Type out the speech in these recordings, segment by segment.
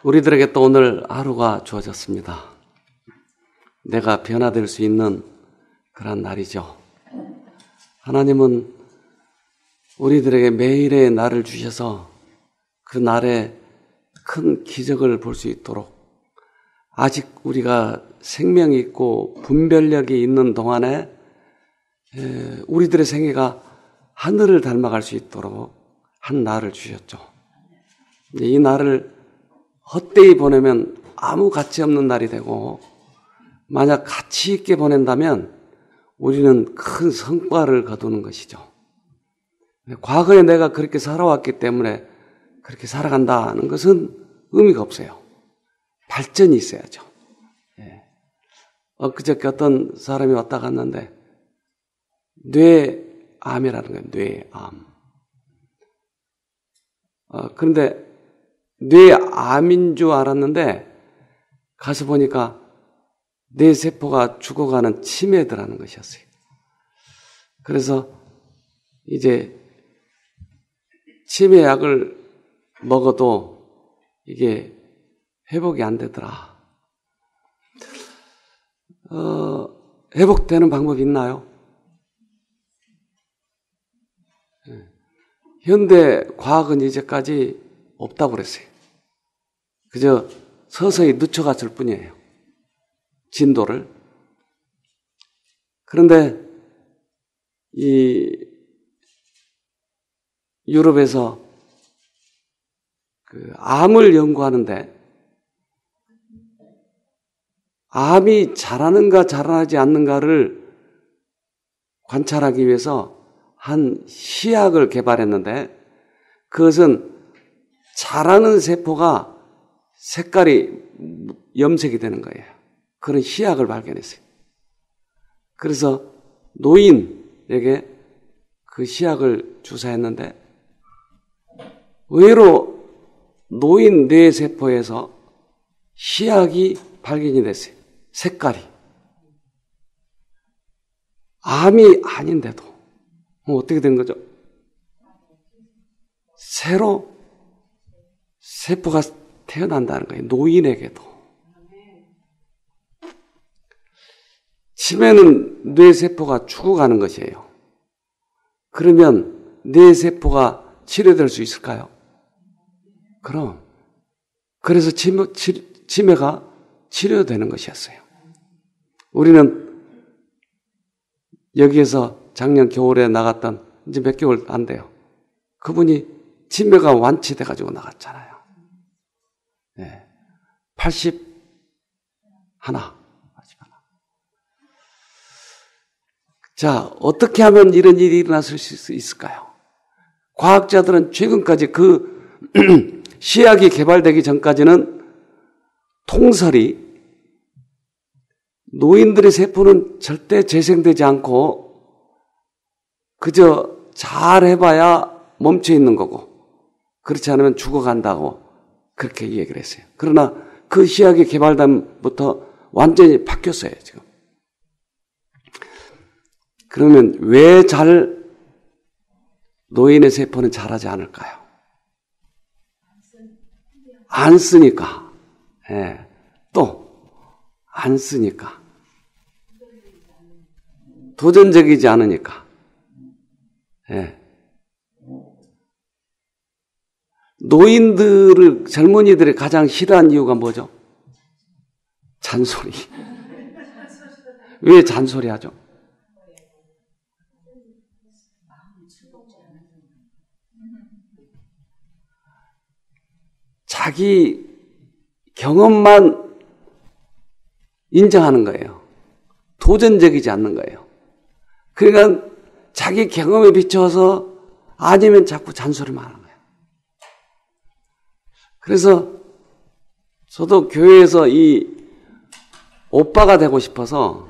우리들에게 또 오늘 하루가 주어졌습니다. 내가 변화될 수 있는 그런 날이죠. 하나님은 우리들에게 매일의 날을 주셔서 그 날에 큰 기적을 볼 수 있도록 아직 우리가 생명이 있고 분별력이 있는 동안에 우리들의 생애가 하늘을 닮아갈 수 있도록 한 날을 주셨죠. 이 날을 헛되이 보내면 아무 가치 없는 날이 되고, 만약 가치 있게 보낸다면 우리는 큰 성과를 거두는 것이죠. 과거에 내가 그렇게 살아왔기 때문에 그렇게 살아간다는 것은 의미가 없어요. 발전이 있어야죠. 엊그저께 어떤 사람이 왔다 갔는데 뇌암이라는 거예요. 뇌암. 그런데 뇌암인 줄 알았는데 가서 보니까 뇌세포가 죽어가는 치매더라는 것이었어요. 그래서 이제 치매약을 먹어도 이게 회복이 안 되더라. 회복되는 방법이 있나요? 현대 과학은 이제까지 없다고 그랬어요. 그저 서서히 늦춰갔을 뿐이에요. 진도를. 그런데 이 유럽에서 그 암을 연구하는데 암이 자라는가 자라지 않는가를 관찰하기 위해서 한 시약을 개발했는데 그것은 자라는 세포가 색깔이 염색이 되는 거예요. 그런 시약을 발견했어요. 그래서 노인에게 그 시약을 주사했는데 의외로 노인 뇌세포에서 시약이 발견이 됐어요. 색깔이. 암이 아닌데도. 어떻게 된 거죠? 새로 세포가 태어난다는 거예요. 노인에게도. 치매는 뇌세포가 죽어가는 것이에요. 그러면 뇌세포가 치료될 수 있을까요? 그럼. 그래서 치매가 치료되는 것이었어요. 우리는 여기에서 작년 겨울에 나갔던 이제 몇 개월 안 돼요. 그분이 치매가 완치돼가지고 나갔잖아요. 네. 81. 자, 어떻게 하면 이런 일이 일어났을 수 있을까요? 과학자들은 최근까지 그 시약이 개발되기 전까지는 통설이 노인들의 세포는 절대 재생되지 않고 그저 잘 해봐야 멈춰 있는 거고 그렇지 않으면 죽어간다고 그렇게 얘기를 했어요. 그러나 그 시약이 개발됨부터 완전히 바뀌었어요, 지금. 그러면 왜 노인의 세포는 자라지 않을까요? 안 쓰니까. 예. 또 안 쓰니까. 도전적이지 않으니까. 예. 젊은이들이 가장 싫어하는 이유가 뭐죠? 잔소리. 왜 잔소리 하죠? 자기 경험만 인정하는 거예요. 도전적이지 않는 거예요. 그러니까 자기 경험에 비춰서 아니면 자꾸 잔소리만 하는 거예요. 그래서 저도 교회에서 이 오빠가 되고 싶어서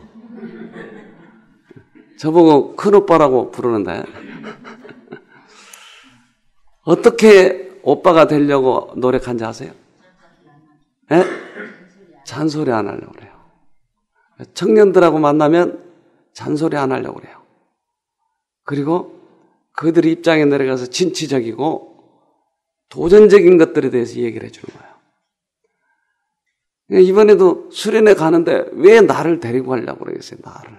저보고 큰 오빠라고 부르는데 어떻게 오빠가 되려고 노력한지 아세요? 네? 잔소리 안 하려고 그래요. 청년들하고 만나면 잔소리 안 하려고 그래요. 그리고 그들의 입장에 내려가서 진취적이고 도전적인 것들에 대해서 얘기를 해주는 거예요. 이번에도 수련회 가는데 왜 나를 데리고 가려고 그러겠어요, 나를.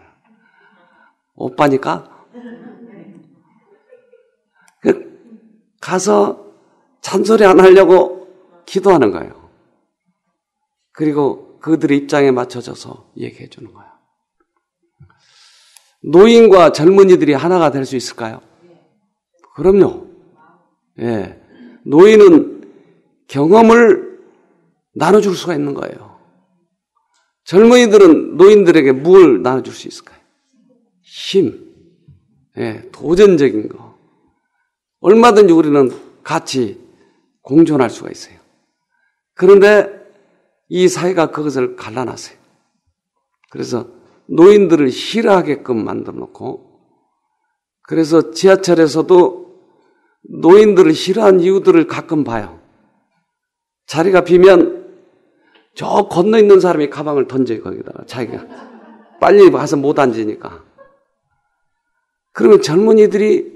오빠니까? 가서 잔소리 안 하려고 기도하는 거예요. 그리고 그들의 입장에 맞춰져서 얘기해 주는 거예요. 노인과 젊은이들이 하나가 될 수 있을까요? 그럼요. 예. 노인은 경험을 나눠줄 수가 있는 거예요. 젊은이들은 노인들에게 뭘 나눠줄 수 있을까요? 힘. 예. 도전적인 거. 얼마든지 우리는 같이 공존할 수가 있어요. 그런데 이 사회가 그것을 갈라놨어요. 그래서 노인들을 싫어하게끔 만들어 놓고, 그래서 지하철에서도 노인들을 싫어하는 이유들을 가끔 봐요. 자리가 비면 저 건너 있는 사람이 가방을 던져요, 거기다가. 자기가 빨리 가서 못 앉으니까. 그러면 젊은이들이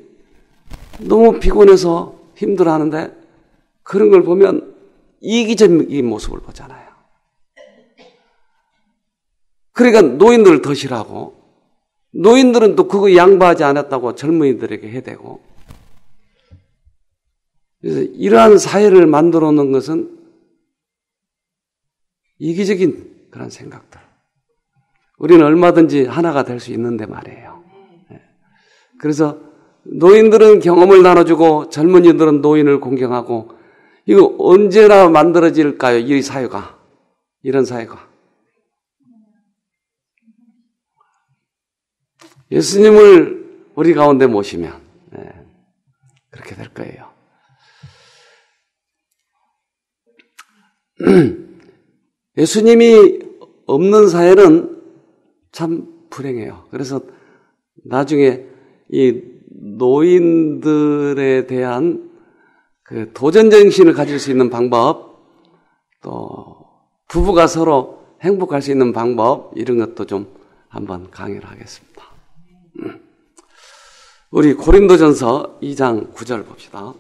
너무 피곤해서 힘들어하는데 그런 걸 보면 이기적인 모습을 보잖아요. 그러니까 노인들을 더 싫어하고, 노인들은 또 그거 양보하지 않았다고 젊은이들에게 해대고. 그래서 이러한 사회를 만들어 놓은 것은 이기적인 그런 생각들. 우리는 얼마든지 하나가 될 수 있는데 말이에요. 그래서 노인들은 경험을 나눠주고 젊은이들은 노인을 공경하고, 이거 언제나 만들어질까요? 이 사회가. 이런 사회가. 예수님을 우리 가운데 모시면 그렇게 될 거예요. 예수님이 없는 사회는 참 불행해요. 그래서 나중에 이 노인들에 대한 그 도전정신을 가질 수 있는 방법, 또 부부가 서로 행복할 수 있는 방법, 이런 것도 좀 한번 강의를 하겠습니다. 우리 고린도전서 2장 9절 봅시다.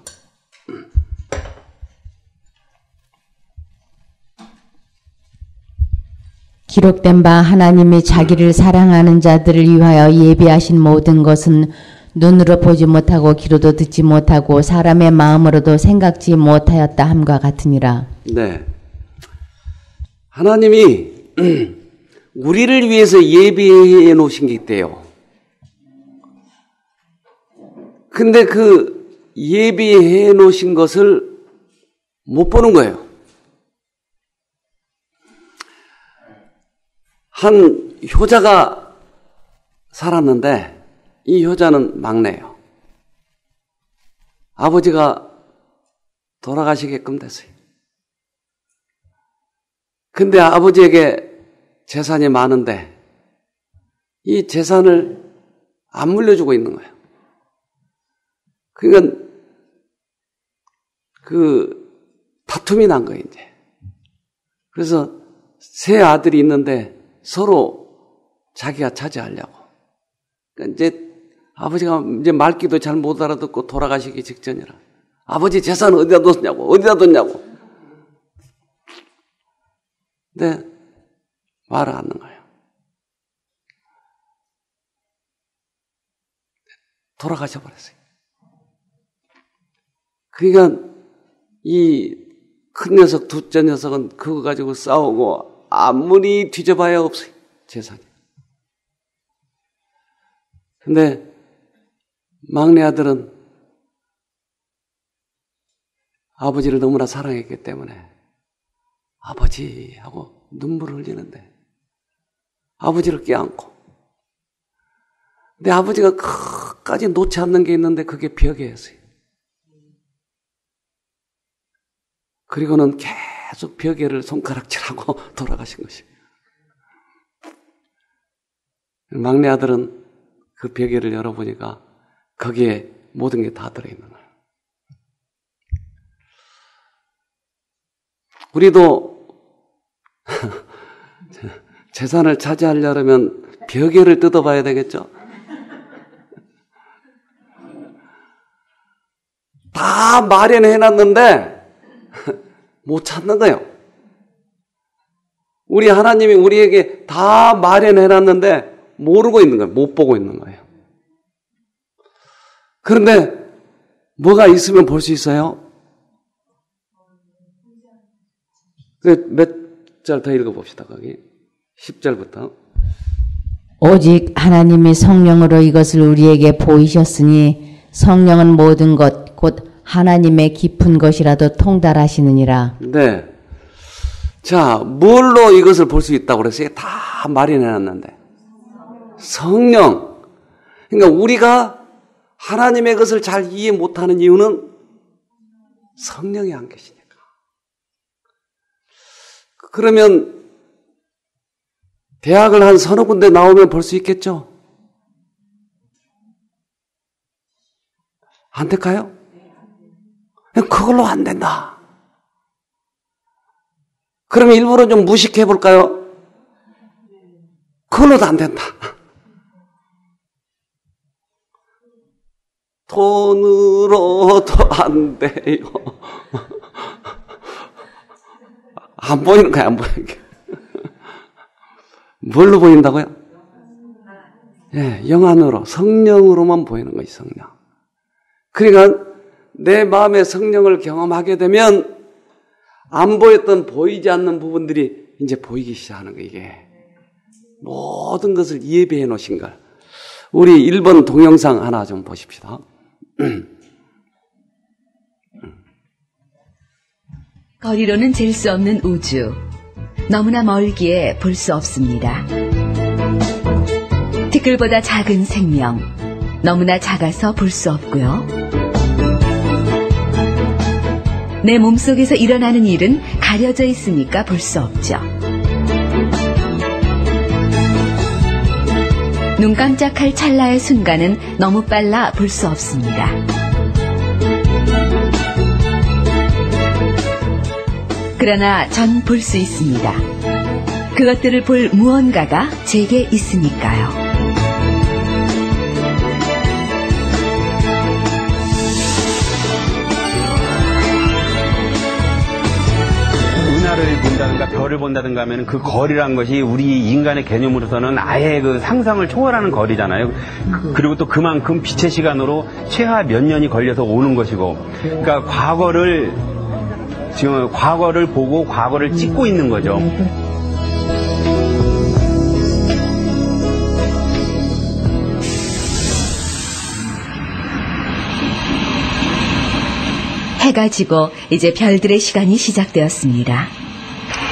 기록된 바 하나님이 자기를 사랑하는 자들을 위하여 예비하신 모든 것은 눈으로 보지 못하고 귀로도 듣지 못하고 사람의 마음으로도 생각지 못하였다 함과 같으니라. 네. 하나님이 우리를 위해서 예비해 놓으신 게 있대요. 근데 그 예비해 놓으신 것을 못 보는 거예요. 한 효자가 살았는데 이 효자는 막내예요. 아버지가 돌아가시게끔 됐어요. 근데 아버지에게 재산이 많은데 이 재산을 안 물려주고 있는 거예요. 그러니까 그 다툼이 난 거예요, 이제. 그래서 세 아들이 있는데 서로 자기가 차지하려고. 그러니까 이제 아버지가 이제 말귀도 잘 못 알아듣고 돌아가시기 직전이라. 아버지 재산 어디다 뒀냐고, 어디다 뒀냐고. 근데 말을 안 하는 거예요. 돌아가셔 버렸어요. 그러니까 이 큰 녀석, 둘째 녀석은 그거 가지고 싸우고 아무리 뒤져봐야 없어요, 재산이. 근데 막내 아들은 아버지를 너무나 사랑했기 때문에 아버지 하고 눈물을 흘리는데 아버지를 껴안고, 근데 아버지가 끝까지 놓지 않는 게 있는데 그게 벽이었어요. 그리고는 계속 벽에를 손가락질하고 돌아가신 것이에요. 막내 아들은 그 벽에를 열어보니까 거기에 모든 게 다 들어있는 거예요. 우리도 재산을 차지하려면 벽에를 뜯어봐야 되겠죠? 다 마련해놨는데 못 찾는 거예요. 우리 하나님이 우리에게 다 마련해놨는데 모르고 있는 거예요. 못 보고 있는 거예요. 그런데 뭐가 있으면 볼 수 있어요? 몇 절 더 읽어봅시다. 거기 10절부터. 오직 하나님이 성령으로 이것을 우리에게 보이셨으니 성령은 모든 것 곧 하나님의 깊은 것이라도 통달하시느니라. 네. 자, 뭘로 이것을 볼 수 있다고 그랬어요? 다 마련해놨는데. 성령. 그러니까 우리가 하나님의 것을 잘 이해 못하는 이유는 성령이 안 계시니까. 그러면 대학을 한 서너 군데 나오면 볼 수 있겠죠? 안 될까요? 그걸로 안 된다. 그러면 일부러 좀 무식해 볼까요? 그걸로도 안 된다. 돈으로도 안 돼요. 안 보이는 거야, 안 보이는 게. 뭘로 보인다고요? 예, 영안으로, 성령으로만 보이는 거지, 성령. 그러니까 내 마음에 성령을 경험하게 되면 안 보였던 보이지 않는 부분들이 이제 보이기 시작하는 거예요, 이게. 모든 것을 예비해 놓으신 걸. 우리 1번 동영상 하나 좀 보십시다. 거리로는 잴 수 없는 우주. 너무나 멀기에 볼 수 없습니다. 티끌보다 작은 생명. 너무나 작아서 볼 수 없고요. 내 몸속에서 일어나는 일은 가려져 있으니까 볼 수 없죠. 눈 깜짝할 찰나의 순간은 너무 빨라 볼 수 없습니다. 그러나 전 볼 수 있습니다. 그것들을 볼 무언가가 제게 있으니까요. 은하를 본다든가 별을 본다든가 하면 그 거리란 것이 우리 인간의 개념으로서는 아예 그 상상을 초월하는 거리잖아요. 그리고 또 그만큼 빛의 시간으로 최하 몇 년이 걸려서 오는 것이고, 그러니까 지금 과거를 보고 과거를 찍고 있는 거죠. 해가 지고 이제 별들의 시간이 시작되었습니다.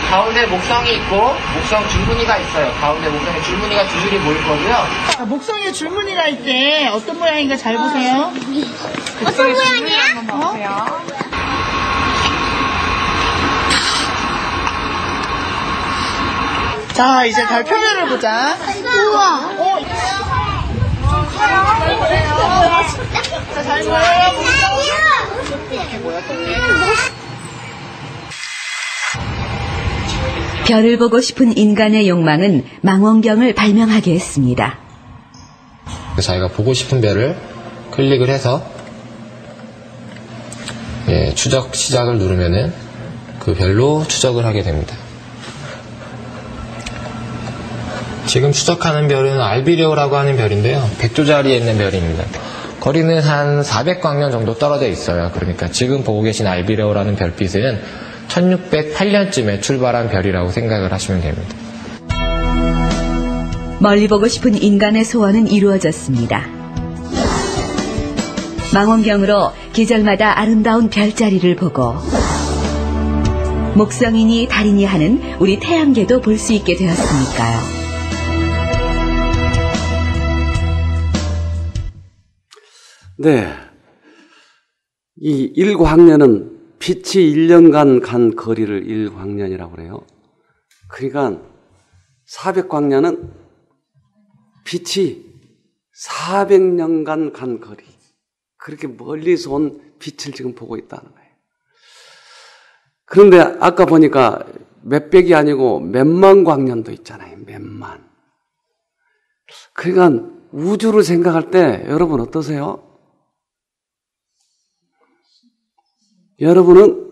가운데 목성이 있고 목성 줄무늬가 있어요. 가운데 목성에 줄무늬가 두 줄이 모일 거고요. 목성에 줄무늬가 있대. 어떤 모양인가 잘 보세요. 어떤 모양이야? 한번 보세요. 자, 이제 달 표면을 보자. 우와. 자, 잘 보여요. 별을 보고 싶은 인간의 욕망은 망원경을 발명하게 했습니다. 자기가 보고 싶은 별을 클릭을 해서 추적 시작을 누르면은 그 별로 추적을 하게 됩니다. 지금 추적하는 별은 알비레오라고 하는 별인데요. 백조자리에 있는 별입니다. 거리는 한 400광년 정도 떨어져 있어요. 그러니까 지금 보고 계신 알비레오라는 별빛은 1608년쯤에 출발한 별이라고 생각을 하시면 됩니다. 멀리 보고 싶은 인간의 소원은 이루어졌습니다. 망원경으로 계절마다 아름다운 별자리를 보고 목성이니 달이니 하는 우리 태양계도 볼 수 있게 되었으니까요. 네. 이 일광년은 빛이 1년간 간 거리를 일광년이라고 그래요. 그러니까 400광년은 빛이 400년간 간 거리. 그렇게 멀리서 온 빛을 지금 보고 있다는 거예요. 그런데 아까 보니까 몇백이 아니고 몇만 광년도 있잖아요. 몇만. 그러니까 우주를 생각할 때 여러분 어떠세요? 여러분은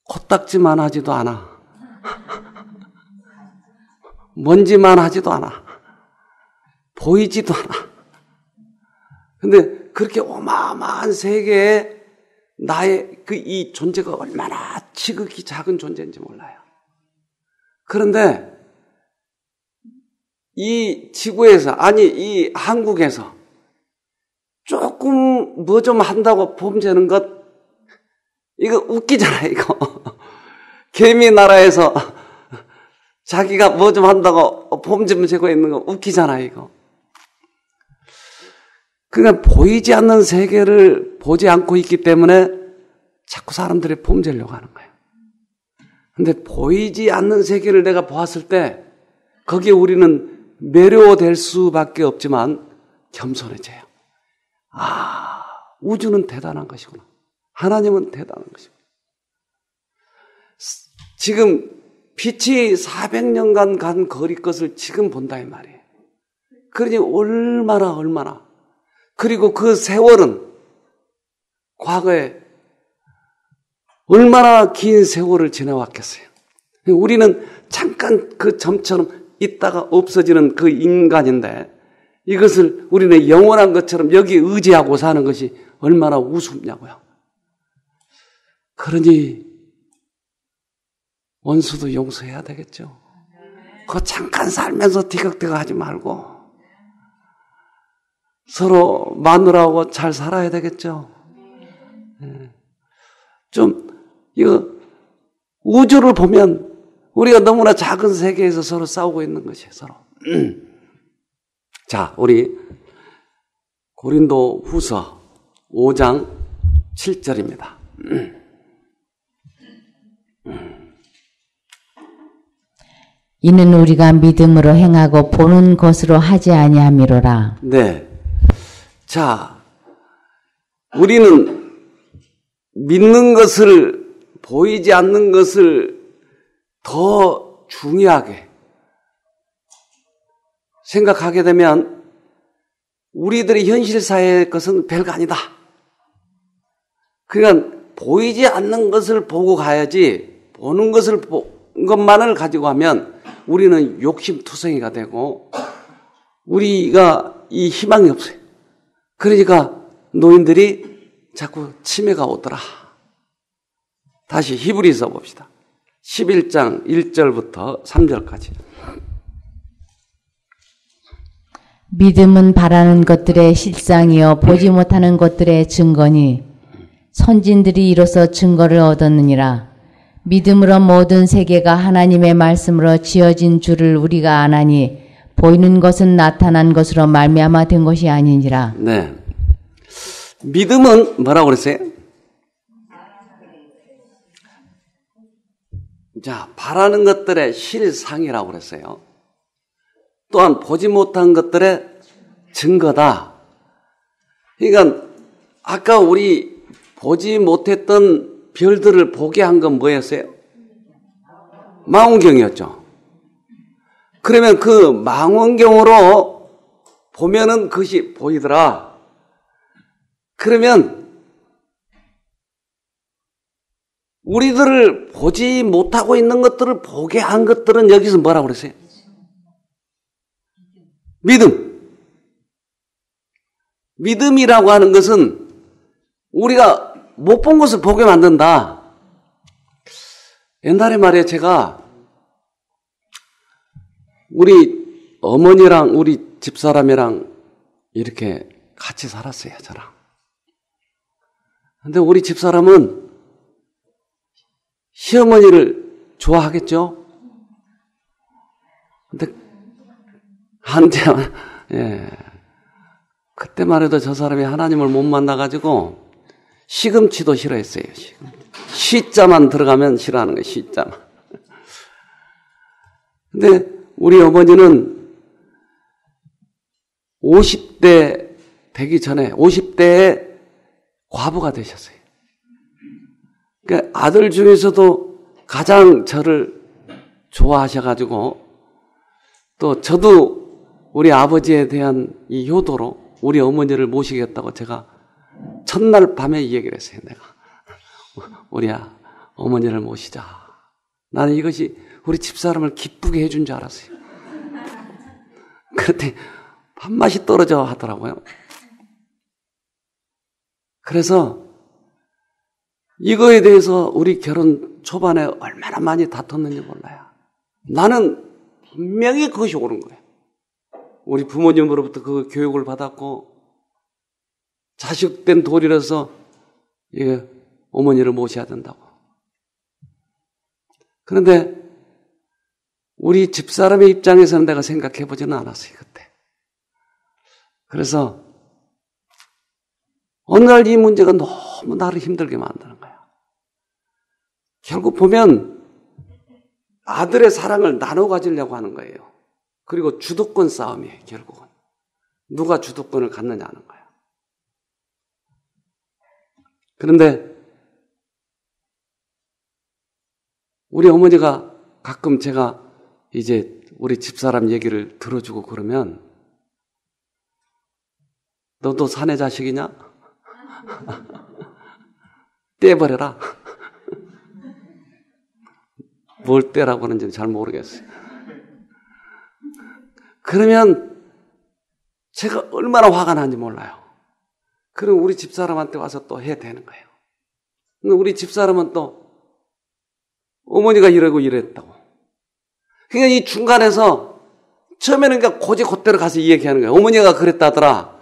코딱지만 하지도 않아. 먼지만 하지도 않아. 보이지도 않아. 근데 그렇게 어마어마한 세계에 나의 이 존재가 얼마나 지극히 작은 존재인지 몰라요. 그런데 이 지구에서, 아니 이 한국에서 조금 뭐 좀 한다고 폼재는 것, 이거 웃기잖아요, 이거. 개미 나라에서 자기가 뭐 좀 한다고 폼좀 재고 있는 거 웃기잖아요, 이거. 그러니까 보이지 않는 세계를 보지 않고 있기 때문에 자꾸 사람들이 폼재려고 하는 거예요. 근데 보이지 않는 세계를 내가 보았을 때 거기에 우리는 매료될 수밖에 없지만 겸손해져요. 아, 우주는 대단한 것이구나. 하나님은 대단한 것이구나. 지금 빛이 400년간 간 거리 것을 지금 본다 이 말이에요. 그러니 얼마나 그리고 그 세월은 과거에 얼마나 긴 세월을 지나왔겠어요. 우리는 잠깐 그 점처럼 있다가 없어지는 그 인간인데 이것을 우리는 영원한 것처럼 여기 의지하고 사는 것이 얼마나 우습냐고요. 그러니 원수도 용서해야 되겠죠. 그거 잠깐 살면서 티격태격 하지 말고 서로 마누라하고 잘 살아야 되겠죠. 좀 이거 우주를 보면 우리가 너무나 작은 세계에서 서로 싸우고 있는 것이에요. 서로. 자, 우리 고린도 후서 5장 7절입니다. 이는 우리가 믿음으로 행하고 보는 것으로 하지 아니함이로라. 네. 자, 우리는 믿는 것을, 보이지 않는 것을 더 중요하게 생각하게 되면 우리들의 현실 사회의 것은 별거 아니다. 그러니까 보이지 않는 것을 보고 가야지, 보는 것만을 가지고 하면 우리는 욕심투성이가 되고 우리가 이 희망이 없어요. 그러니까 노인들이 자꾸 치매가 오더라. 다시 히브리서 봅시다. 11장 1절부터 3절까지. 믿음은 바라는 것들의 실상이요 보지 못하는 것들의 증거니 선진들이 이로써 증거를 얻었느니라. 믿음으로 모든 세계가 하나님의 말씀으로 지어진 줄을 우리가 아나니 보이는 것은 나타난 것으로 말미암아 된 것이 아니니라. 네. 믿음은 뭐라고 그랬어요? 자, 바라는 것들의 실상이라고 그랬어요. 또한 보지 못한 것들의 증거다. 그러니까 아까 우리 보지 못했던 별들을 보게 한 건 뭐였어요? 망원경이었죠. 그러면 그 망원경으로 보면은 그것이 보이더라. 그러면 우리들을 보지 못하고 있는 것들을 보게 한 것들은 여기서 뭐라고 그랬어요? 믿음. 믿음이라고 하는 것은 우리가 못 본 것을 보게 만든다. 옛날에 말이에요, 제가 우리 어머니랑 우리 집사람이랑 이렇게 같이 살았어요, 저랑. 근데 우리 집사람은 시어머니를 좋아하겠죠? 근데 한때만, 예. 그때만 해도 저 사람이 하나님을 못 만나가지고 시금치도 싫어했어요. 시자만 들어가면 싫어하는 거예요. 시자만. 근데 우리 어머니는 50대 되기 전에 50대에 과부가 되셨어요. 그러니까 아들 중에서도 가장 저를 좋아하셔가지고 또 저도 우리 아버지에 대한 이 효도로 우리 어머니를 모시겠다고 제가 첫날 밤에 이 얘기를 했어요. 내가 우리 어머니를 모시자. 나는 이것이 우리 집사람을 기쁘게 해준 줄 알았어요. 그랬더니 밥맛이 떨어져 하더라고요. 그래서 이거에 대해서 우리 결혼 초반에 얼마나 많이 다퉜는지 몰라요. 나는 분명히 그것이 옳은 거예요. 우리 부모님으로부터 그 교육을 받았고 자식된 도리라서 어머니를 모셔야 된다고. 그런데 우리 집사람의 입장에서는 내가 생각해보지는 않았어요, 그때. 그래서 어느 날 이 문제가 너무 나를 힘들게 만드는 거야. 결국 보면 아들의 사랑을 나눠 가지려고 하는 거예요. 그리고 주도권 싸움이에요, 결국은. 누가 주도권을 갖느냐 하는 거야. 그런데 우리 어머니가 가끔 제가 이제 우리 집사람 얘기를 들어주고 그러면 너도 사내 자식이냐? 떼버려라. 뭘 떼라고 하는지는 잘 모르겠어요. 그러면 제가 얼마나 화가 나는지 몰라요. 그럼 우리 집사람한테 와서 또 해야 되는 거예요. 근데 우리 집사람은 또 어머니가 이러고 이랬다고. 그러니까 이 중간에서 처음에는 그러니까 곧대로 가서 이 얘기하는 거예요. 어머니가 그랬다더라.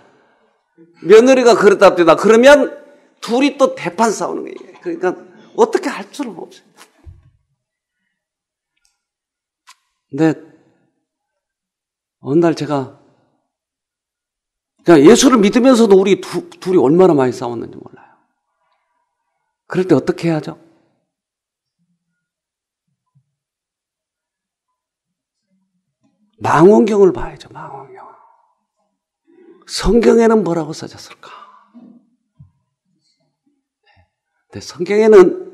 며느리가 그랬다더라. 그러면 둘이 또 대판 싸우는 거예요. 그러니까 어떻게 할 수는 없어요. 근데 어느 날 제가 그냥 예수를 믿으면서도 우리 둘이 얼마나 많이 싸웠는지 몰라요. 그럴 때 어떻게 해야죠? 망원경을 봐야죠. 망원경. 성경에는 뭐라고 써졌을까? 근데 성경에는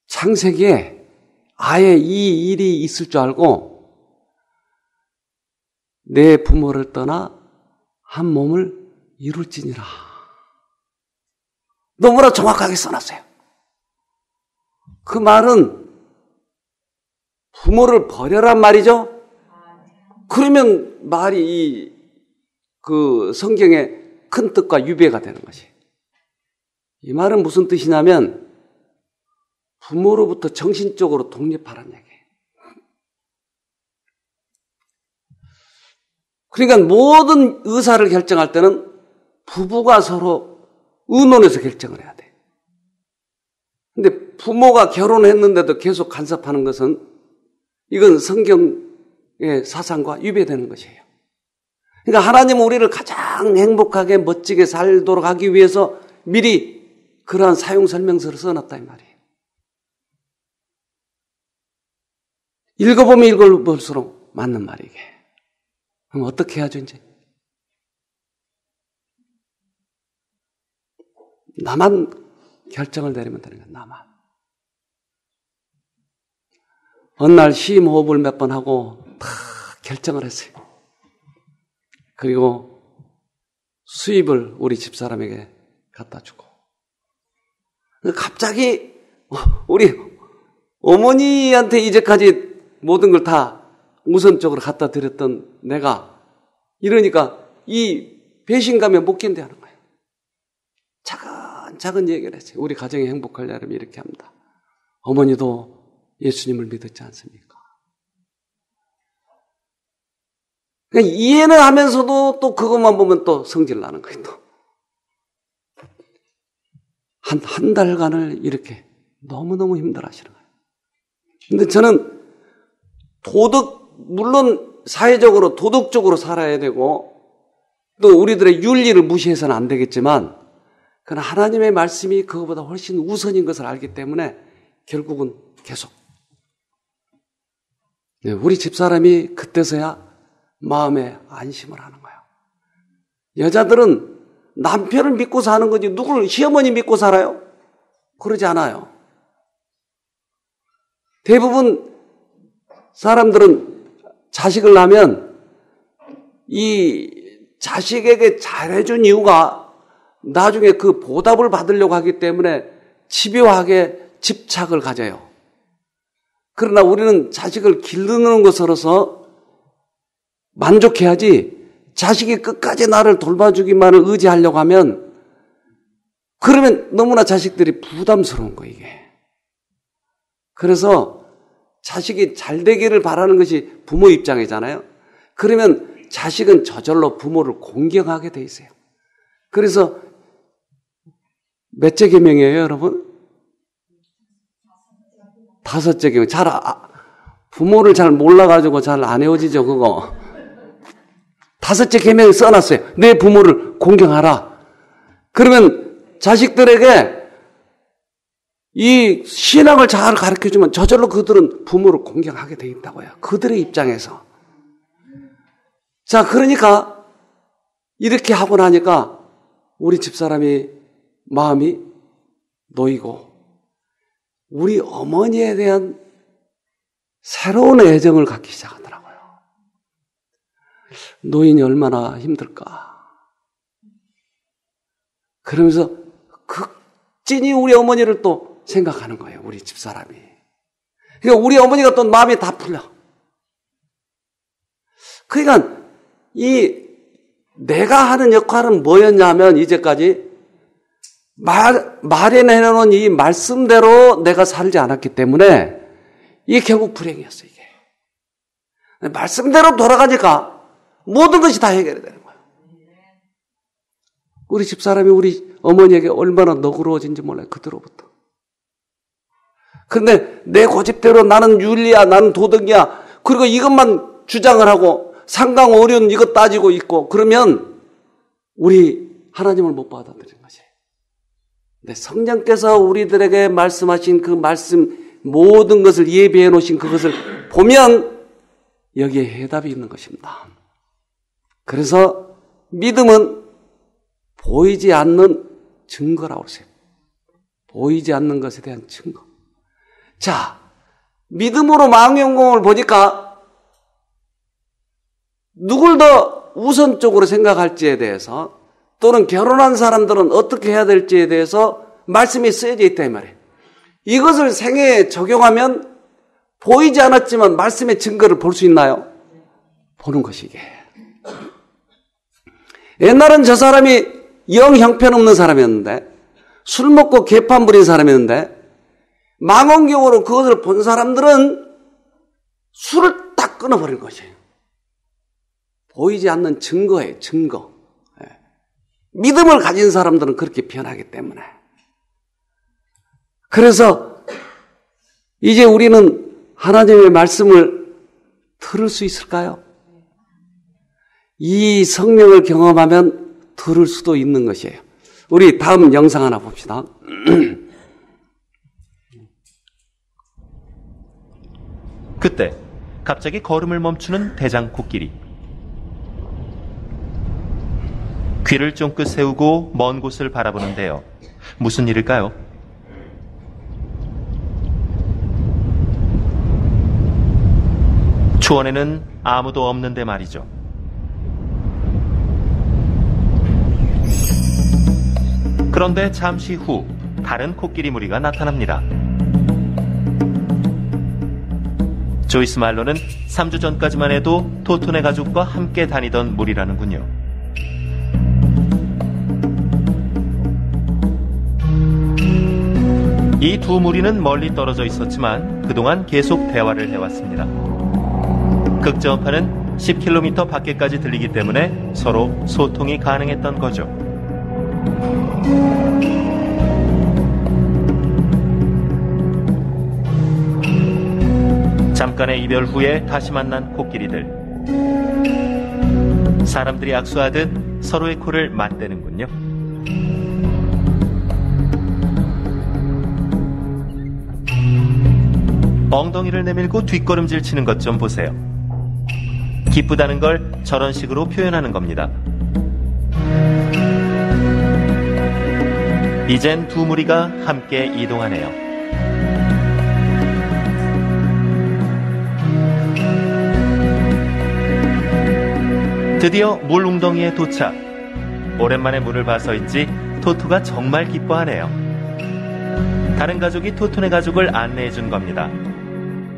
창세기에 아예 이 일이 있을 줄 알고 내 부모를 떠나 한 몸을 이룰지니라. 너무나 정확하게 써놨어요. 그 말은 부모를 버려란 말이죠. 그러면 말이 그 성경의 큰 뜻과 유배가 되는 것이. 이 말은 무슨 뜻이냐면 부모로부터 정신적으로 독립하라는 얘기예요. 그러니까 모든 의사를 결정할 때는 부부가 서로 의논해서 결정을 해야 돼. 근데 부모가 결혼했는데도 계속 간섭하는 것은 이건 성경의 사상과 유배되는 것이에요. 그러니까 하나님은 우리를 가장 행복하게 멋지게 살도록 하기 위해서 미리 그러한 사용 설명서를 써놨다 이 말이에요. 읽어보면 읽어볼수록 맞는 말이게. 그럼 어떻게 해야죠 이제? 나만 결정을 내리면 되는 거야. 나만. 어느 날 심호흡을 몇 번 하고 다 결정을 했어요. 그리고 수입을 우리 집사람에게 갖다 주고. 갑자기 우리 어머니한테 이제까지 모든 걸 다 우선적으로 갖다 드렸던 내가 이러니까 이 배신감에 못 견뎌 하는 거예요. 작은 얘기를 했어요. 우리 가정이 행복하려면 이렇게 합니다. 어머니도 예수님을 믿었지 않습니까? 그러니까 이해는 하면서도 또 그것만 보면 또 성질 나는 거예요. 또. 한 달간을 이렇게 너무너무 힘들어 하시는 거예요. 근데 저는 물론 사회적으로 도덕적으로 살아야 되고 또 우리들의 윤리를 무시해서는 안 되겠지만 그러나 하나님의 말씀이 그것보다 훨씬 우선인 것을 알기 때문에 결국은 계속 우리 집사람이 그때서야 마음에 안심을 하는 거예요. 여자들은 남편을 믿고 사는 거지 누구를 시어머니 믿고 살아요? 그러지 않아요. 대부분 사람들은 자식을 낳으면 이 자식에게 잘해준 이유가 나중에 그 보답을 받으려고 하기 때문에 집요하게 집착을 가져요. 그러나 우리는 자식을 기르는 것으로서 만족해야지 자식이 끝까지 나를 돌봐주기만을 의지하려고 하면 그러면 너무나 자식들이 부담스러운 거예요, 이게. 그래서 자식이 잘 되기를 바라는 것이 부모 입장이잖아요. 그러면 자식은 저절로 부모를 공경하게 돼 있어요. 그래서 몇째 계명이에요, 여러분? 5째 계명. 부모를 잘 몰라가지고 잘 안 외워지죠, 그거. 5째 계명을 써놨어요. 내 부모를 공경하라. 그러면 자식들에게 이 신앙을 잘 가르쳐주면 저절로 그들은 부모를 공경하게 돼 있다고요. 그들의 입장에서. 자, 그러니까 이렇게 하고 나니까 우리 집사람이 마음이 놓이고 우리 어머니에 대한 새로운 애정을 갖기 시작하더라고요. 노인이 얼마나 힘들까. 그러면서 극진히 우리 어머니를 또 생각하는 거예요. 우리 집사람이. 그러니까 우리 어머니가 또 마음이 다 풀려. 그러니까 내가 하는 역할은 뭐였냐면 이제까지 마련해놓은 이 말씀대로 내가 살지 않았기 때문에 이게 결국 불행이었어, 이게. 말씀대로 돌아가니까 모든 것이 다 해결이 되는 거예요. 우리 집사람이 우리 어머니에게 얼마나 너그러워진지 몰라요, 그때로부터. 그런데 내 고집대로 나는 윤리야, 나는 도덕이야, 그리고 이것만 주장을 하고 상강 어려운 이것 따지고 있고 그러면 우리 하나님을 못 받아들이는 것이에요. 근데 성령께서 우리들에게 말씀하신 그 말씀 모든 것을 예비해 놓으신 그것을 보면 여기에 해답이 있는 것입니다. 그래서 믿음은 보이지 않는 증거라고 그러세요. 보이지 않는 것에 대한 증거. 자, 믿음으로 망원경을 보니까 누굴 더 우선적으로 생각할지에 대해서 또는 결혼한 사람들은 어떻게 해야 될지에 대해서 말씀이 쓰여져 있다 이 말이에요. 이것을 생애에 적용하면 보이지 않았지만 말씀의 증거를 볼 수 있나요? 보는 것이 이게. 옛날엔 저 사람이 영 형편없는 사람이었는데 술 먹고 개판 부린 사람이었는데 망원경으로 그것을 본 사람들은 술을 딱 끊어버린 것이에요. 보이지 않는 증거예요, 증거. 믿음을 가진 사람들은 그렇게 변하기 때문에. 그래서 이제 우리는 하나님의 말씀을 들을 수 있을까요? 이 성령을 경험하면 들을 수도 있는 것이에요. 우리 다음 영상 하나 봅시다. 그때 갑자기 걸음을 멈추는 대장 코끼리. 귀를 쫑긋 세우고 먼 곳을 바라보는데요. 무슨 일일까요? 초원에는 아무도 없는데 말이죠. 그런데 잠시 후 다른 코끼리 무리가 나타납니다. 조이스 말로는 3주 전까지만 해도 토톤의 가족과 함께 다니던 무리라는군요. 이 두 무리는 멀리 떨어져 있었지만 그동안 계속 대화를 해왔습니다. 극저음파는 10km 밖에까지 들리기 때문에 서로 소통이 가능했던 거죠. 잠깐의 이별 후에 다시 만난 코끼리들. 사람들이 악수하듯 서로의 코를 맞대는군요. 엉덩이를 내밀고 뒷걸음질 치는 것 좀 보세요. 기쁘다는 걸 저런 식으로 표현하는 겁니다. 이젠 두 무리가 함께 이동하네요. 드디어 물 웅덩이에 도착. 오랜만에 물을 봐서인지 토토가 정말 기뻐하네요. 다른 가족이 토톤의 가족을 안내해 준 겁니다.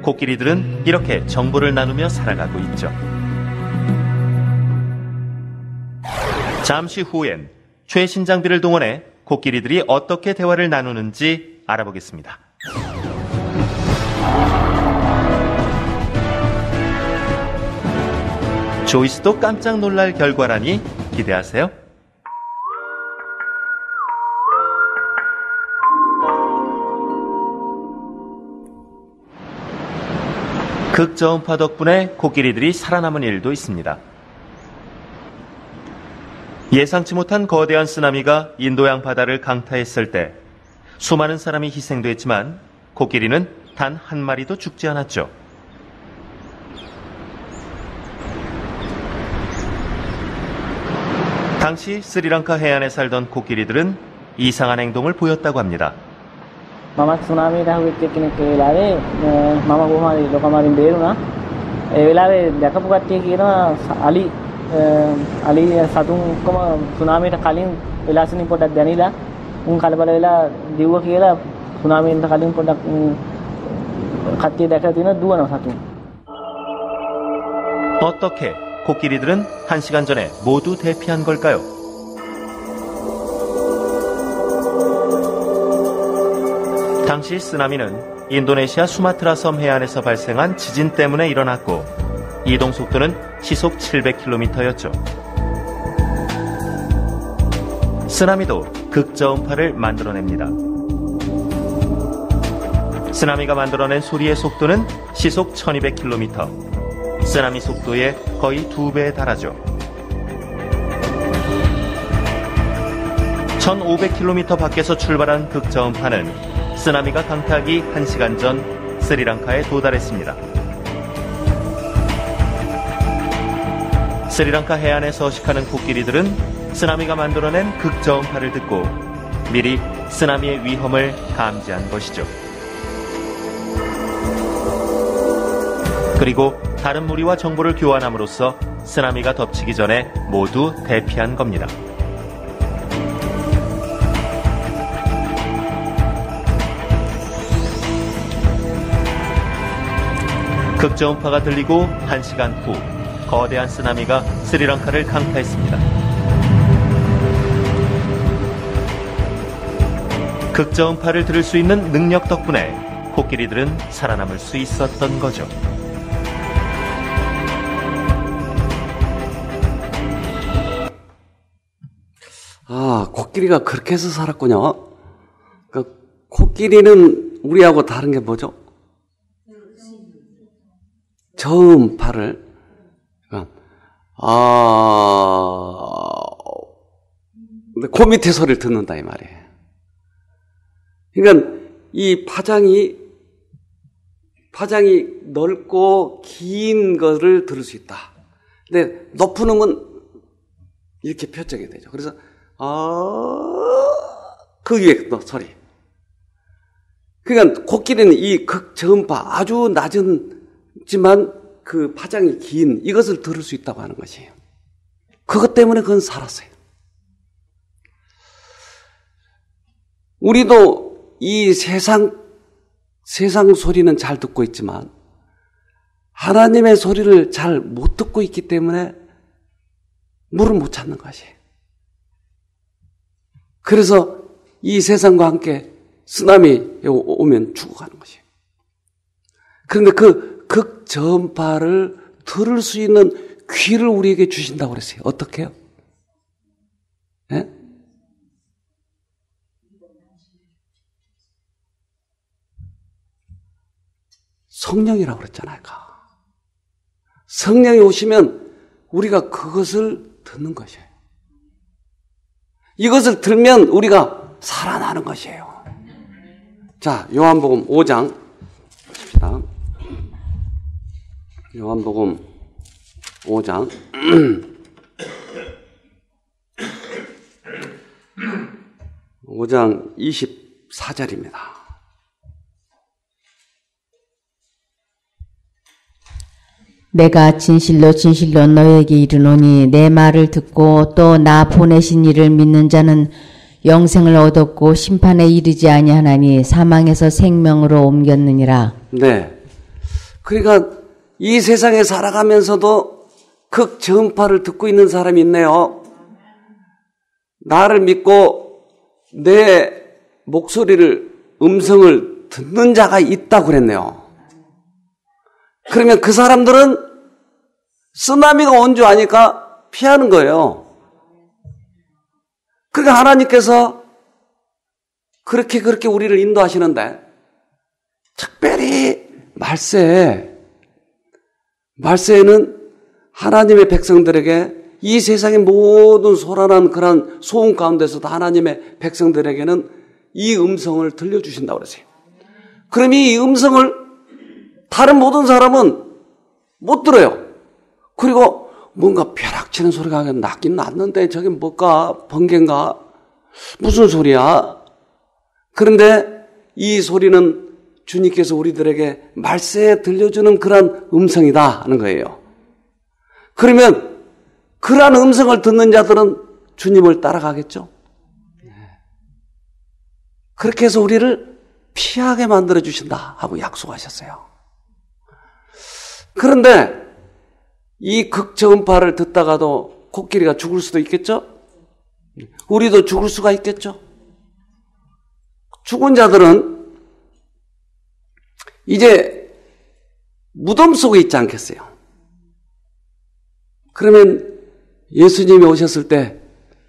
코끼리들은 이렇게 정보를 나누며 살아가고 있죠. 잠시 후엔 최신 장비를 동원해 코끼리들이 어떻게 대화를 나누는지 알아보겠습니다. 조이스도 깜짝 놀랄 결과라니 기대하세요. 극저음파 덕분에 코끼리들이 살아남은 일도 있습니다. 예상치 못한 거대한 쓰나미가 인도양 바다를 강타했을 때 수많은 사람이 희생됐지만 코끼리는 단 한 마리도 죽지 않았죠. 당시 스리랑카 해안에 살던 코끼리들은 이상한 행동을 보였다고 합니다. මමත් සුනාමියට අහුවෙච්ච කෙනෙක් ඒ වෙලාවේ මම කොහොම හරි ලොකමාරින් බේරුණා. ඒ වෙලාවේ දැකපු කට්ටිය කියනවා අලි සතුන් ඔක්කොම සුනාමියට කලින් වෙලාසිනින් පොඩ්ඩක් දැනිලා උන් කලබල වෙලා දිව්ව කියලා සුනාමියට කලින් පොඩ්ඩක් කට්ටිය දැකලා තියෙන දුවනවා සතුන්. 어떻게 코끼리들은 1시간 전에 모두 대피한 걸까요? 당시 쓰나미는 인도네시아 수마트라 섬 해안에서 발생한 지진 때문에 일어났고 이동 속도는 시속 700km였죠. 쓰나미도 극저음파를 만들어냅니다. 쓰나미가 만들어낸 소리의 속도는 시속 1200km. 쓰나미 속도의 거의 2배에 달하죠. 1500km 밖에서 출발한 극저음파는 쓰나미가 강타하기 1시간 전 스리랑카에 도달했습니다. 스리랑카 해안에 서식하는 코끼리들은 쓰나미가 만들어낸 극저음파를 듣고 미리 쓰나미의 위험을 감지한 것이죠. 그리고 다른 무리와 정보를 교환함으로써 쓰나미가 덮치기 전에 모두 대피한 겁니다. 극저음파가 들리고 1시간 후 거대한 쓰나미가 스리랑카를 강타했습니다. 극저음파를 들을 수 있는 능력 덕분에 코끼리들은 살아남을 수 있었던 거죠. 코끼리가 그렇게 해서 살았군요. 그러니까 코끼리는 우리하고 다른 게 뭐죠? 저음파를 그 밑에 소리를 듣는다 이 말이에요. 그러니까 이 파장이 넓고 긴 거를 들을 수 있다. 근데 높은 음은 이렇게 표적이 되죠. 그래서 그 위에 또 소리. 그러니까 코끼리는 이 극저음파 아주 낮은지만 그 파장이 긴 이것을 들을 수 있다고 하는 것이에요. 그것 때문에 그건 살았어요. 우리도 이 세상 소리는 잘 듣고 있지만 하나님의 소리를 잘 못 듣고 있기 때문에 물을 못 찾는 것이에요. 그래서 이 세상과 함께 쓰나미 오면 죽어가는 것이에요. 그런데 그 극저음파를 들을 수 있는 귀를 우리에게 주신다고 그랬어요. 어떻게 해요? 네? 성령이라고 그랬잖아요. 성령이 오시면 우리가 그것을 듣는 것이에요. 이것을 들면 우리가 살아나는 것이에요. 자, 요한복음 5장 보십시다. 요한복음 5장 5장 24절입니다. 내가 진실로 진실로 너에게 이르노니 내 말을 듣고 또 나 보내신 이를 믿는 자는 영생을 얻었고 심판에 이르지 아니하나니 사망에서 생명으로 옮겼느니라. 네. 그러니까 이 세상에 살아가면서도 극저음파를 듣고 있는 사람이 있네요. 나를 믿고 내 목소리를, 음성을 듣는 자가 있다고 그랬네요. 그러면 그 사람들은 쓰나미가 온 줄 아니까 피하는 거예요. 그러니까 하나님께서 그렇게 우리를 인도하시는데, 특별히 말세에는 하나님의 백성들에게, 이 세상의 모든 소란한 그런 소음 가운데서도 하나님의 백성들에게는 이 음성을 들려주신다고 그러세요. 그럼 이 음성을 다른 모든 사람은 못 들어요. 그리고 뭔가 벼락치는 소리가 나긴 났는데 저게 뭘까? 번개인가? 무슨 소리야? 그런데 이 소리는 주님께서 우리들에게 말세에 들려주는 그런 음성이다 하는 거예요. 그러면 그러한 음성을 듣는 자들은 주님을 따라가겠죠. 그렇게 해서 우리를 피하게 만들어 주신다 하고 약속하셨어요. 그런데 이 극저음파를 듣다가도 코끼리가 죽을 수도 있겠죠? 우리도 죽을 수가 있겠죠? 죽은 자들은 이제 무덤 속에 있지 않겠어요? 그러면 예수님이 오셨을 때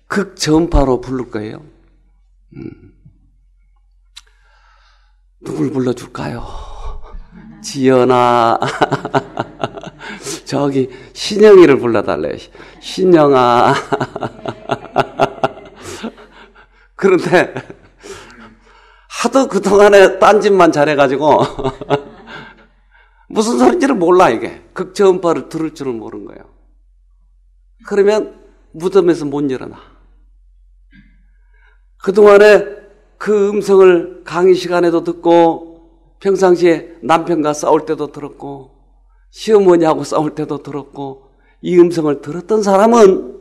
극저음파로 부를 거예요. 누굴 불러줄까요? 지연아. 저기 신영이를 불러달래요. 신영아. 그런데 하도 그동안에 딴짓만 잘해가지고 무슨 소리인지를 몰라. 이게 극저음파를 들을 줄은 모르는 거예요. 그러면 무덤에서 못 일어나. 그동안에 그 음성을 강의 시간에도 듣고, 평상시에 남편과 싸울 때도 들었고, 시어머니하고 싸울 때도 들었고, 이 음성을 들었던 사람은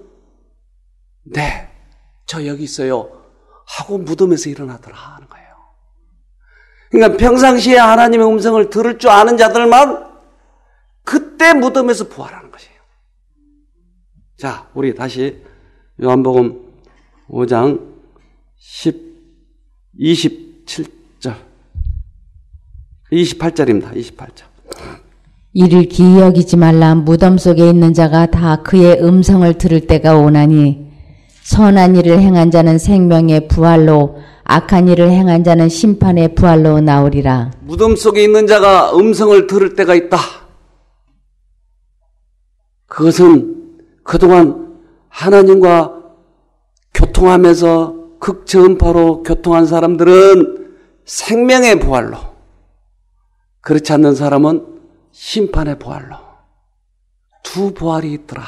네, 저 여기 있어요 하고 무덤에서 일어나더라 하는 거예요. 그러니까 평상시에 하나님의 음성을 들을 줄 아는 자들만 그때 무덤에서 부활하는 것이에요. 자, 우리 다시 요한복음 5장 27절 28절입니다. 28절. 이를 기이 여기지 말라. 무덤 속에 있는 자가 다 그의 음성을 들을 때가 오나니 선한 일을 행한 자는 생명의 부활로, 악한 일을 행한 자는 심판의 부활로 나오리라. 무덤 속에 있는 자가 음성을 들을 때가 있다. 그것은 그동안 하나님과 교통하면서 극저음파로 교통한 사람들은 생명의 부활로, 그렇지 않는 사람은 심판의 부활로, 두 부활이 있더라.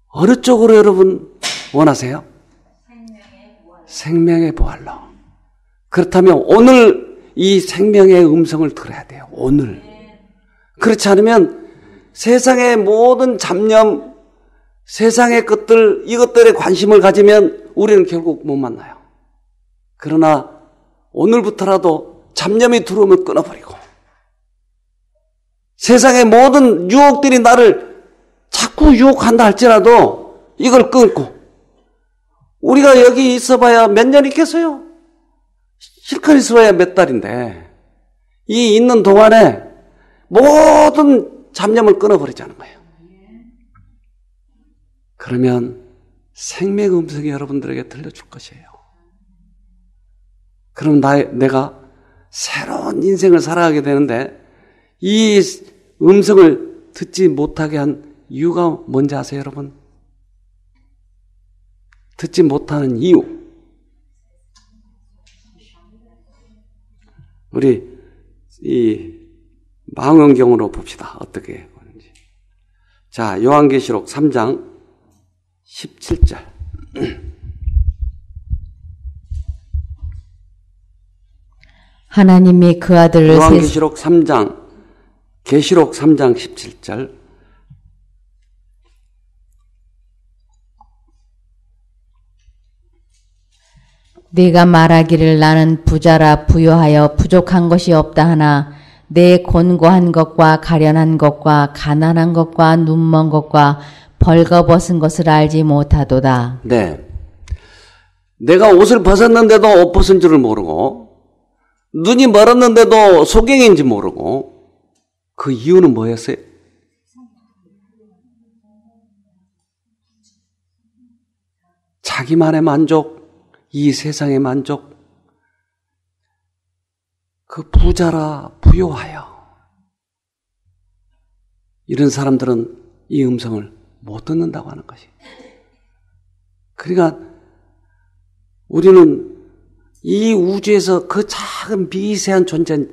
어느 쪽으로 여러분 원하세요? 생명의 부활로. 그렇다면 오늘 이 생명의 음성을 들어야 돼요. 오늘. 그렇지 않으면 세상의 모든 잡념, 세상의 것들, 이것들에 관심을 가지면 우리는 결국 못 만나요. 그러나 오늘부터라도 잡념이 들어오면 끊어버리고, 세상의 모든 유혹들이 나를 자꾸 유혹한다 할지라도 이걸 끊고, 우리가 여기 있어봐야 몇 년 있겠어요? 실컷 있어봐야 몇 달인데, 이 있는 동안에 모든 잡념을 끊어버리자는 거예요. 그러면 생명 음성이 여러분들에게 들려줄 것이에요. 그럼 내가 새로운 인생을 살아가게 되는데, 이 음성을 듣지 못하게 한 이유가 뭔지 아세요, 여러분? 듣지 못하는 이유. 우리 이 망원경으로 봅시다. 어떻게 보는지. 자, 요한계시록 3장 17절. 하나님이 그 아들을 요한계시록 3장, 계시록 3장 17절. 네가 말하기를 나는 부자라 부요하여 부족한 것이 없다 하나 내 곤고한 것과 가련한 것과 가난한 것과 눈먼 것과 벌거벗은 것을 알지 못하도다. 네. 내가 옷을 벗었는데도 옷 벗은 줄을 모르고 눈이 멀었는데도 소경인지 모르고 그 이유는 뭐였어요? 자기만의 만족, 이 세상의 만족, 그 부자라 부요하여. 이런 사람들은 이 음성을 못 듣는다고 하는 것이. 그러니까 우리는 이 우주에서 그 작은 미세한 존재,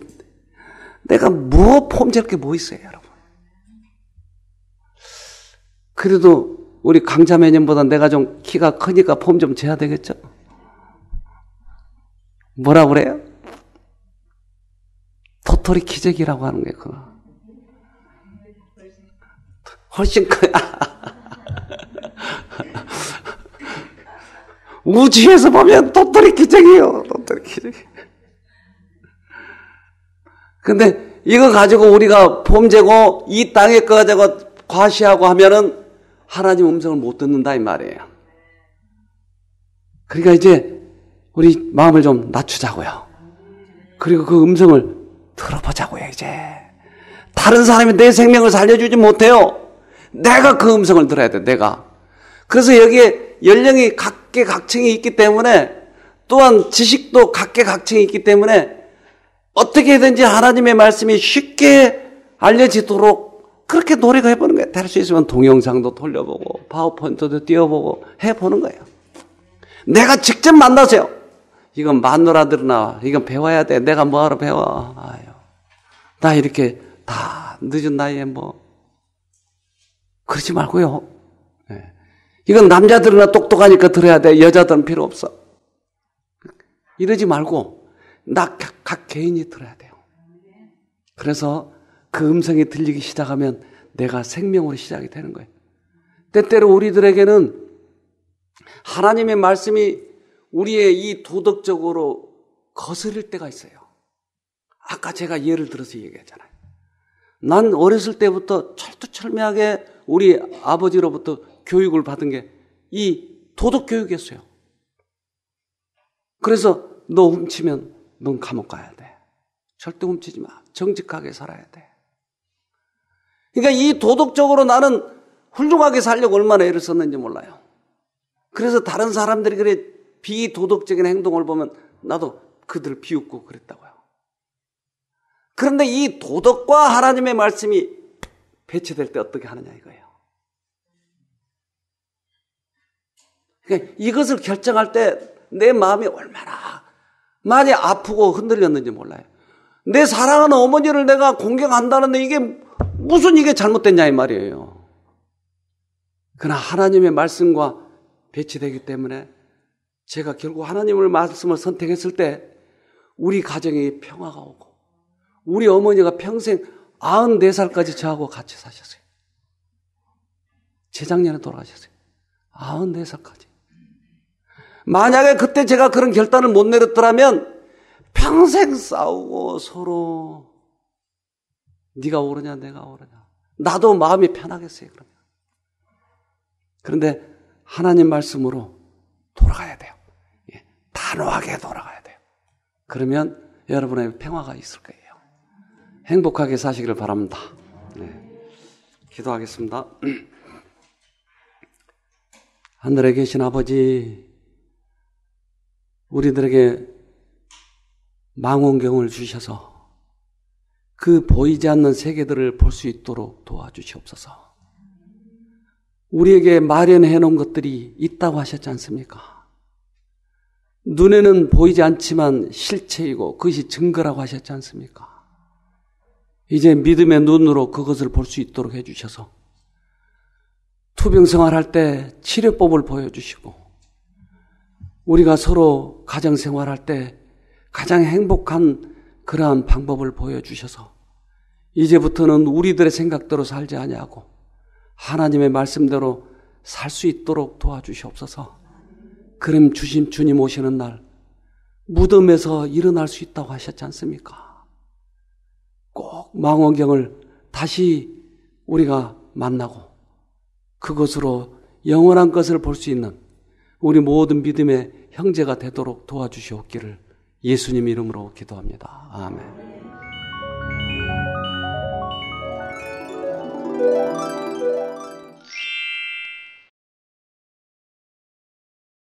내가 뭐 폼질 게 뭐 있어요, 여러분. 그래도 우리 강자매님보다 내가 좀 키가 크니까 폼 좀 재야 되겠죠? 뭐라 그래요? 도토리 기적이라고 하는 게 그거. 훨씬 커요. 우주에서 보면 도토리 기적이에요. 도토리 기적. 근데 이거 가지고 우리가 폼 재고 이 땅에 거 가지고 과시하고 하면은 하나님 음성을 못 듣는다 이 말이에요. 그러니까 이제 우리 마음을 좀 낮추자고요. 그리고 그 음성을 들어보자고요. 이제 다른 사람이 내 생명을 살려주지 못해요. 내가 그 음성을 들어야 돼. 내가. 그래서 여기에 연령이 각계각층이 있기 때문에 또한 지식도 각계각층이 있기 때문에 어떻게든지 하나님의 말씀이 쉽게 알려지도록 그렇게 노력해보는 거예요. 될 수 있으면 동영상도 돌려보고 파워포인트도 띄워보고 해보는 거예요. 내가 직접 만나세요. 이건 마누라들이나 이건 배워야 돼. 내가 뭐하러 배워. 아유, 나 이렇게 다 늦은 나이에 뭐 그러지 말고요. 네. 이건 남자들이나 똑똑하니까 들어야 돼. 여자들은 필요 없어. 이러지 말고 나 각 개인이 들어야 돼요. 그래서 그 음성이 들리기 시작하면 내가 생명으로 시작이 되는 거예요. 때때로 우리들에게는 하나님의 말씀이 우리의 이 도덕적으로 거스릴 때가 있어요. 아까 제가 예를 들어서 얘기했잖아요. 난 어렸을 때부터 철두철미하게 우리 아버지로부터 교육을 받은 게 이 도덕 교육이었어요. 그래서 너 훔치면 넌 감옥 가야 돼. 절대 훔치지 마. 정직하게 살아야 돼. 그러니까 이 도덕적으로 나는 훌륭하게 살려고 얼마나 애를 썼는지 몰라요. 그래서 다른 사람들이 그래 비도덕적인 행동을 보면 나도 그들 비웃고 그랬다고요. 그런데 이 도덕과 하나님의 말씀이 배치될 때 어떻게 하느냐 이거예요. 그러니까 이것을 결정할 때 내 마음이 얼마나 많이 아프고 흔들렸는지 몰라요. 내 사랑하는 어머니를 내가 공경한다는데 이게 무슨 이게 잘못됐냐 이 말이에요. 그러나 하나님의 말씀과 배치되기 때문에 제가 결국 하나님의 말씀을 선택했을 때 우리 가정에 평화가 오고 우리 어머니가 평생 94살까지 저하고 같이 사셨어요. 재작년에 돌아가셨어요. 94살까지. 만약에 그때 제가 그런 결단을 못 내렸더라면 평생 싸우고 서로 네가 옳으냐 내가 옳으냐. 나도 마음이 편하겠어요. 그러면. 그런데 하나님 말씀으로 돌아가야 돼요. 예, 단호하게 돌아가야 돼요. 그러면 여러분의 평화가 있을 거예요. 행복하게 사시기를 바랍니다. 네. 기도하겠습니다. 하늘에 계신 아버지, 우리들에게 망원경을 주셔서 그 보이지 않는 세계들을 볼 수 있도록 도와주시옵소서. 우리에게 마련해 놓은 것들이 있다고 하셨지 않습니까? 눈에는 보이지 않지만 실체이고 그것이 증거라고 하셨지 않습니까? 이제 믿음의 눈으로 그것을 볼 수 있도록 해주셔서 투병 생활할 때 치료법을 보여주시고 우리가 서로 가정생활할 때 가장 행복한 그러한 방법을 보여주셔서 이제부터는 우리들의 생각대로 살지 아니하고 하나님의 말씀대로 살 수 있도록 도와주시옵소서. 그럼 주님 오시는 날 무덤에서 일어날 수 있다고 하셨지 않습니까? 꼭 망원경을 다시 우리가 만나고 그것으로 영원한 것을 볼 수 있는 우리 모든 믿음의 형제가 되도록 도와주시옵기를 예수님 이름으로 기도합니다. 아멘.